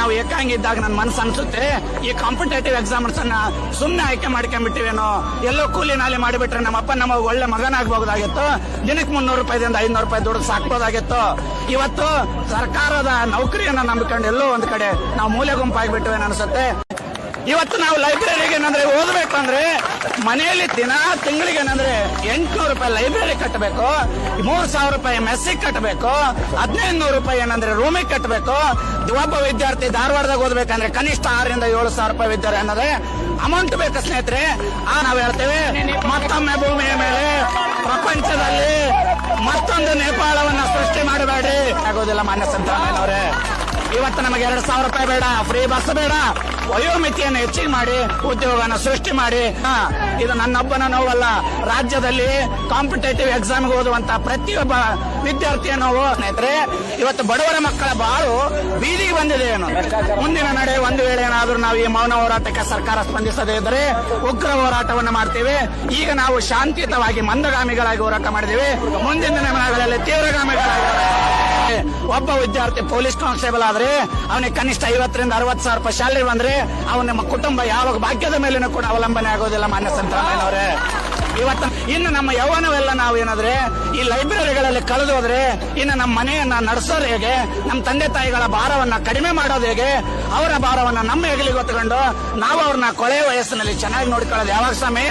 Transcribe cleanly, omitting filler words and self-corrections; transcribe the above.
ನಾವು ಏಕಾಂಗಿ ಇದ್ದಾಗ ನನ್ನ ಮನಸ್ಸು ಅನ್ಸುತ್ತೆ ಈ ಕಾಂಪಿಟೇಟಿವ್ ಎಕ್ಸಾಮ್ಸ್ ಅನ್ನ ಸುಮ್ಮನೆ ಆಯ್ಕೆ ಮಾಡ್ಕೊಂಡ್ಬಿಟ್ಟಿವೇನೋ, ಎಲ್ಲೋ ಕೂಲಿ ನಾಲಿ ಮಾಡಿಬಿಟ್ರೆ ನಮ್ಮಪ್ಪ ನಮ್ಮ ಒಳ್ಳೆ ಮಗನಾಗಬಹುದಾಗಿತ್ತು, ದಿನಕ್ಕೆ 300 ರೂಪಾಯಿದಿಂದ 500 ರೂಪಾಯಿ ದುಡ್ಡು ಸಾಕ್ಬೋದಾಗಿತ್ತು. ಇವತ್ತು ಸರ್ಕಾರದ ನೌಕರಿಯನ್ನ ನಂಬಿಕೊಂಡು ಎಲ್ಲೋ ಒಂದ್ ಕಡೆ ನಾವು ಮೂಲೆ ಗುಂಪಾಗ್ಬಿಟ್ಟಿವೆ ಅನ್ಸುತ್ತೆ. ಇವತ್ತು ನಾವು ಲೈಬ್ರರಿಗೆ ಏನಂದ್ರೆ ಓದಬೇಕು ಅಂದ್ರೆ ಮನೆಯಲ್ಲಿ ತಿಂಗಳಿಗೆ ಏನಂದ್ರೆ 800 ರೂಪಾಯಿ ಲೈಬ್ರರಿ ಕಟ್ಟಬೇಕು, 3000 ರೂಪಾಯಿ ಮೆಸ್ಸಿಗೆ ಕಟ್ಟಬೇಕು, 1500 ರೂಪಾಯಿ ಏನಂದ್ರೆ ರೂಮಿಗೆ ಕಟ್ಟಬೇಕು. ಒಬ್ಬ ವಿದ್ಯಾರ್ಥಿ ಧಾರವಾಡದಾಗ ಓದಬೇಕಂದ್ರೆ ಕನಿಷ್ಠ 6 ರಿಂದ 7,000 ರೂಪಾಯಿ ವಿದ್ಯಾರ್ಥಿ ಅನ್ನೋದೇ ಅಮೌಂಟ್ ಬೇಕು ಸ್ನೇಹಿತರೆ. ನಾವು ಹೇಳ್ತೇವೆ ಮತ್ತೊಮ್ಮೆ ಭೂಮಿಯ ಮೇಲೆ ಪ್ರಪಂಚದಲ್ಲಿ ಮತ್ತೊಂದು ನೇಪಾಳವನ್ನ ಸೃಷ್ಟಿ ಮಾಡಬೇಡಿ ಆಗೋದಿಲ್ಲ. ಮಾನ್ಯ ಸಿದ್ದರಾಮಯ್ಯನವರೇ, ಇವತ್ತು ನಮಗೆ 2,000 ರೂಪಾಯಿ ಬೇಡ, ಫ್ರೀ ಬಸ್ ಬೇಡ, ವಯೋಮಿತಿಯನ್ನು ಹೆಚ್ಚಿಗೆ ಮಾಡಿ ಉದ್ಯೋಗನ ಸೃಷ್ಟಿ ಮಾಡಿ. ಇದು ನನ್ನೊಬ್ಬನ ನೋವಲ್ಲ, ರಾಜ್ಯದಲ್ಲಿ ಕಾಂಪಿಟೇಟಿವ್ ಎಕ್ಸಾಮ್ಗೆ ಓದುವಂತ ಪ್ರತಿಯೊಬ್ಬ ವಿದ್ಯಾರ್ಥಿಯ ನೋವು. ಸ್ನೇಹಿತರೆ, ಇವತ್ತು ಬಡವರ ಮಕ್ಕಳ ಬಾಳು ಬೀದಿಗೆ ಬಂದಿದೆ. ಏನು ಮುಂದಿನ ನಡೆ ಒಂದು ವೇಳೆ ಏನಾದರೂ ನಾವು ಈ ಮೌನ ಹೋರಾಟಕ್ಕೆ ಸರ್ಕಾರ ಸ್ಪಂದಿಸದೇ ಇದ್ದರೆ ಉಗ್ರ ಹೋರಾಟವನ್ನು ಮಾಡ್ತೇವೆ. ಈಗ ನಾವು ಶಾಂತಿಯುತವಾಗಿ ಮಂದಗಾಮಿಗಳಾಗಿ ಹೋರಾಟ ಮಾಡಿದ್ದೇವೆ, ಮುಂದಿನ ದಿನಗಳಲ್ಲಿ ತೀವ್ರಗಾಮಿಗಳಾಗಿ. ಒಬ್ಬ ವಿದ್ಯಾರ್ಥಿ ಪೊಲೀಸ್ ಕಾನ್ಸ್ಟೇಬಲ್ ಆದ್ರೆ ಅವನಿಗೆ ಕನಿಷ್ಠ 50 ರಿಂದ 60,000 ರೂಪಾಯಿ ಸ್ಯಾಲರಿ ಬಂದ್ರೆ ಅವನ ಕುಟುಂಬ ಯಾವಾಗ ಭಾಗ್ಯದ ಮೇಲೇನೂ ಕೂಡ ಅವಲಂಬನೆ ಆಗೋದಿಲ್ಲ. ಮಾನ್ಯ ಸಿದ್ದರಾಮಯ್ಯನವರೇ, ಇವತ್ತು ಇನ್ನು ನಮ್ಮ ಯೌವನವೆಲ್ಲ ನಾವು ಏನಾದ್ರೆ ಈ ಲೈಬ್ರರಿಗಳಲ್ಲಿ ಕಳೆದು ಹೋದ್ರೆ ಇನ್ನು ನಮ್ಮ ಮನೆಯನ್ನ ನಡೆಸೋದು ಹೇಗೆ, ನಮ್ಮ ತಂದೆ ತಾಯಿಗಳ ಭಾರವನ್ನ ಕಡಿಮೆ ಮಾಡೋದು ಹೇಗೆ, ಅವರ ಭಾರವನ್ನ ನಮ್ಮ ಹೆಗಲಿಗೆ ಹೊತ್ತುಕೊಂಡು ನಾವು ಅವ್ರನ್ನ ಕೊಳೆ ವಯಸ್ಸಿನಲ್ಲಿ ಚೆನ್ನಾಗಿ ನೋಡ್ಕೊಳ್ಳೋದು ಯಾವಾಗ ಸಮಯ.